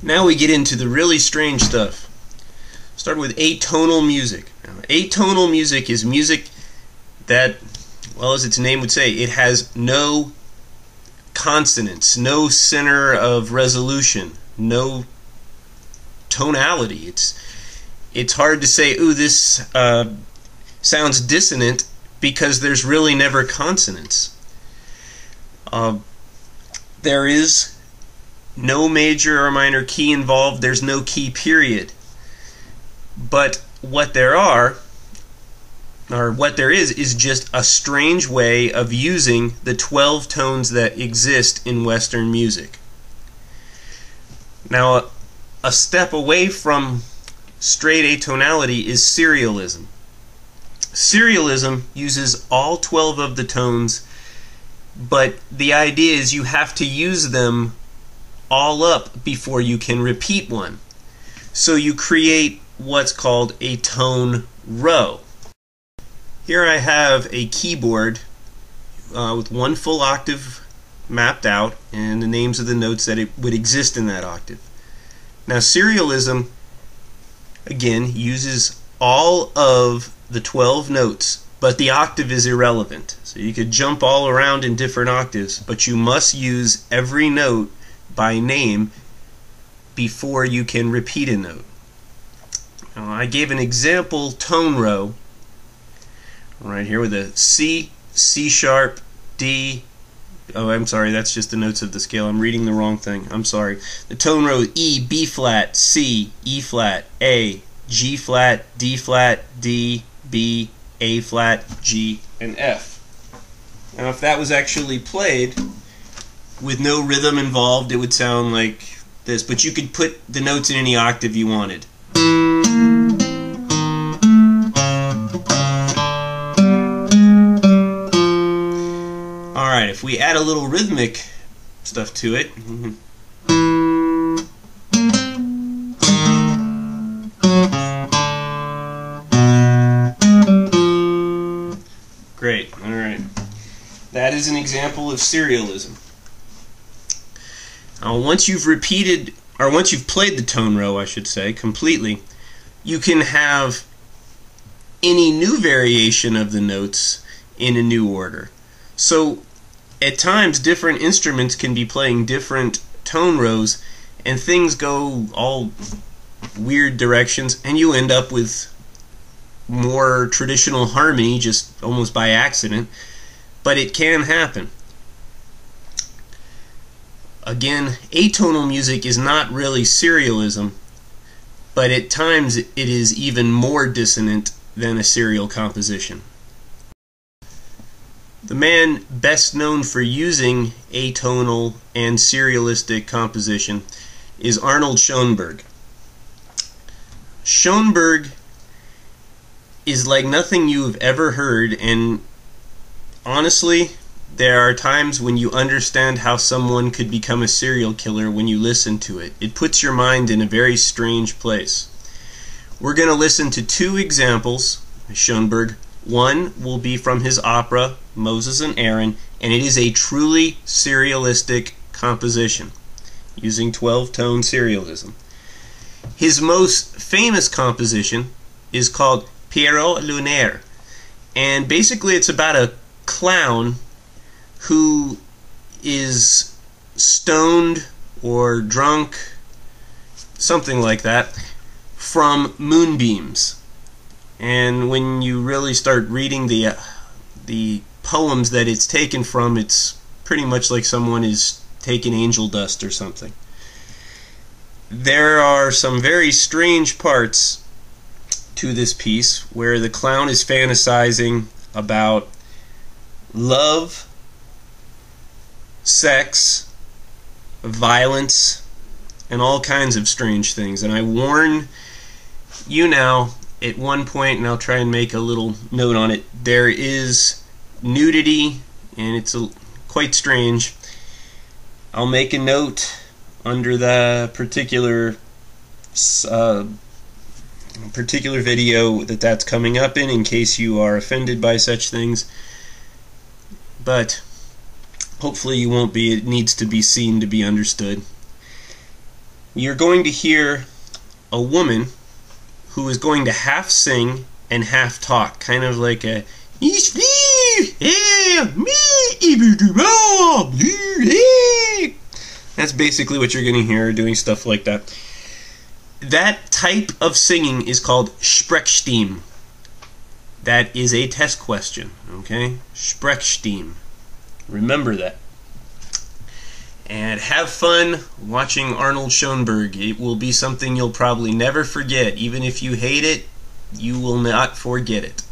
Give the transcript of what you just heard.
Now we get into the really strange stuff. Start with atonal music. Now, atonal music is music that, well, as its name would say, it has no consonants, no center of resolution, no tonality. It's hard to say, ooh, this sounds dissonant, because there's really never consonants. There is no major or minor key involved. There's no key period. But what there is just a strange way of using the 12 tones that exist in Western music. Now, a step away from straight atonality is serialism. Serialism uses all 12 of the tones, but the idea is you have to use them all up before you can repeat one. So you create what's called a tone row. Here I have a keyboard with one full octave mapped out and the names of the notes that it would exist in that octave. Now, serialism, again, uses all of the 12 notes, but the octave is irrelevant. So you could jump all around in different octaves, but you must use every note by name before you can repeat a note. Now, I gave an example tone row right here with a C, C sharp, D. Oh, I'm sorry, that's just the notes of the scale. I'm reading the wrong thing. I'm sorry. The tone row: E, B flat, C, E flat, A, G flat, D flat, D, B, A flat, G, and F. Now, if that was actually played with no rhythm involved, it would sound like this, but you could put the notes in any octave you wanted. Alright, if we add a little rhythmic stuff to it. Great, alright. That is an example of serialism. Now, once you've repeated, or once you've played the tone row, I should say, completely, you can have any new variation of the notes in a new order. So, at times, different instruments can be playing different tone rows, and things go all weird directions, and you end up with more traditional harmony just almost by accident, but it can happen. Again, atonal music is not really serialism, but at times it is even more dissonant than a serial composition. The man best known for using atonal and serialistic composition is Arnold Schoenberg. Schoenberg is like nothing you've ever heard, and honestly, there are times when you understand how someone could become a serial killer when you listen to it. It puts your mind in a very strange place. We're going to listen to two examples of Schoenberg. One will be from his opera, Moses and Aaron, and it is a truly serialistic composition, using 12-tone serialism. His most famous composition is called Pierrot Lunaire, and basically it's about a clown who is stoned or drunk, something like that, from moonbeams. And when you really start reading the poems that it's taken from, it's pretty much like someone is taking angel dust or something. There are some very strange parts to this piece where the clown is fantasizing about love, sex, violence, and all kinds of strange things. And I warn you now, at one point, and I'll try and make a little note on it, there is nudity, and it's quite strange. I'll make a note under the particular video that's coming up in case you are offended by such things. But hopefully you won't be. It needs to be seen to be understood. You're going to hear a woman who is going to half sing and half talk, kind of like a that's basically what you're going to hear, doing stuff like that. That type of singing is called Sprechstimme. That is a test question, okay? Sprechstimme. Remember that. And have fun watching Arnold Schoenberg. It will be something you'll probably never forget. Even if you hate it, you will not forget it.